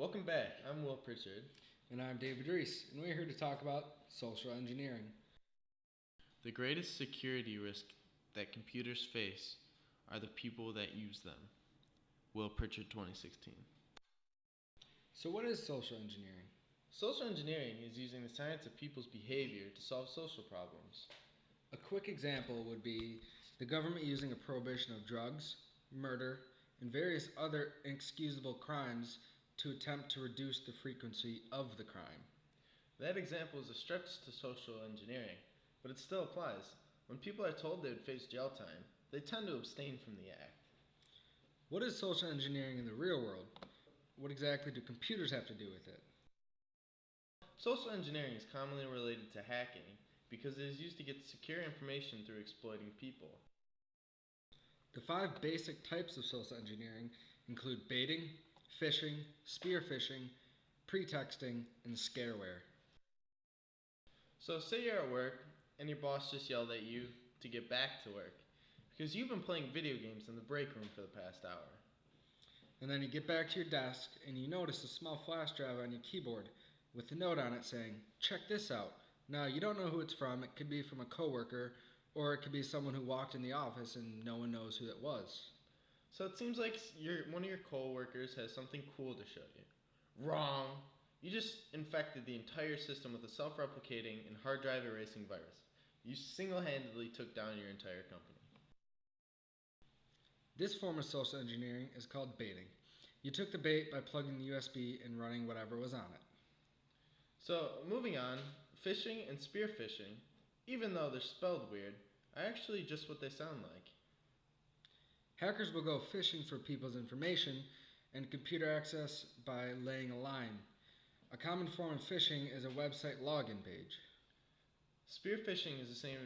Welcome back. I'm Will Pritchard. And I'm David Reese, and we're here to talk about social engineering. The greatest security risk that computers face are the people that use them. Will Pritchard 2016. So, what is social engineering? Social engineering is using the science of people's behavior to solve social problems. A quick example would be the government using a prohibition of drugs, murder, and various other inexcusable crimes to attempt to reduce the frequency of the crime. That example is a stretch to social engineering, but it still applies. When people are told they would face jail time, they tend to abstain from the act. What is social engineering in the real world? What exactly do computers have to do with it? Social engineering is commonly related to hacking because it is used to get secure information through exploiting people. The five basic types of social engineering include baiting, phishing, spear phishing, pretexting, and scareware. So, say you're at work and your boss just yelled at you to get back to work because you've been playing video games in the break room for the past hour. And then you get back to your desk and you notice a small flash drive on your keyboard with a note on it saying, "Check this out." Now, you don't know who it's from. It could be from a coworker, or it could be someone who walked in the office and no one knows who it was. So, it seems like one of your coworkers has something cool to show you. Wrong! You just infected the entire system with a self replicating and hard drive erasing virus. You single handedly took down your entire company. This form of social engineering is called baiting. You took the bait by plugging the USB and running whatever was on it. So, moving on, phishing and spear phishing, even though they're spelled weird, are actually just what they sound like. Hackers will go fishing for people's information and computer access by laying a line. A common form of phishing is a website login page. Spear phishing is the same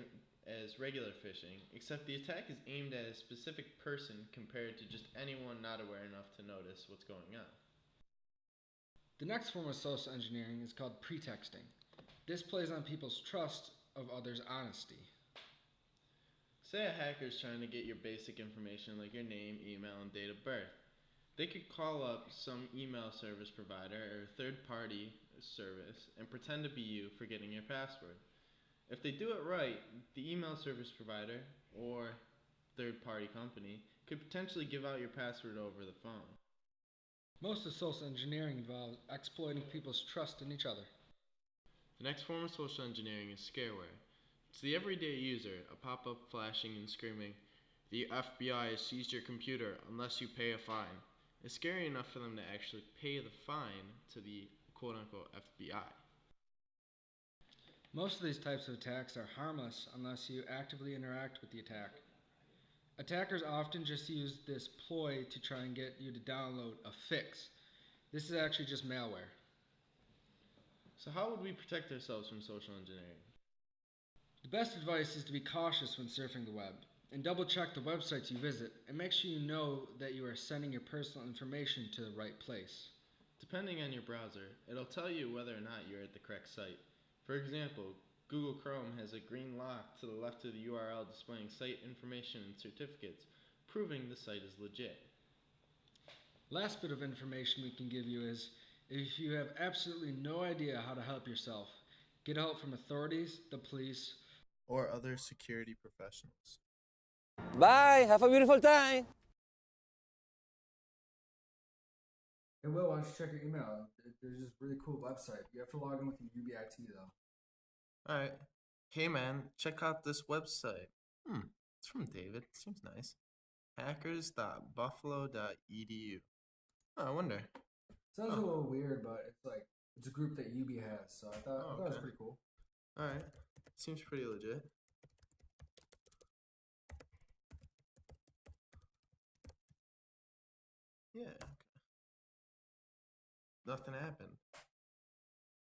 as regular phishing, except the attack is aimed at a specific person compared to just anyone not aware enough to notice what's going on. The next form of social engineering is called pretexting. This plays on people's trust of others' honesty. Say a hacker is trying to get your basic information like your name, email, and date of birth. They could call up some email service provider or third party service and pretend to be you for getting your password. If they do it right, the email service provider or third party company could potentially give out your password over the phone. Most of social engineering involves exploiting people's trust in each other. The next form of social engineering is scareware. To the everyday user, a pop up flashing and screaming, "The FBI has seized your computer unless you pay a fine," is scary enough for them to actually pay the fine to the quote unquote FBI. Most of these types of attacks are harmless unless you actively interact with the attack. Attackers often just use this ploy to try and get you to download a fix. This is actually just malware. So, how would we protect ourselves from social engineering? The best advice is to be cautious when surfing the web and double check the websites you visit and make sure you know that you are sending your personal information to the right place. Depending on your browser, it'll tell you whether or not you're at the correct site. For example, Google Chrome has a green lock to the left of the URL displaying site information and certificates, proving the site is legit. Last bit of information we can give you is if you have absolutely no idea how to help yourself, get help from authorities, the police, Or other security professionals. Bye. Have a beautiful time. Hey Will, why don't you check your email? There's this really cool website. You have to log in with your UBIT though. Alright. Hey man, check out this website. It's from David. Seems nice. hackers.buffalo.edu. Oh, I wonder. Sounds a little weird, but it's a group that UB has, so I thought it was okay. pretty cool. Alright. Seems pretty legit. Yeah, okay. Nothing happened.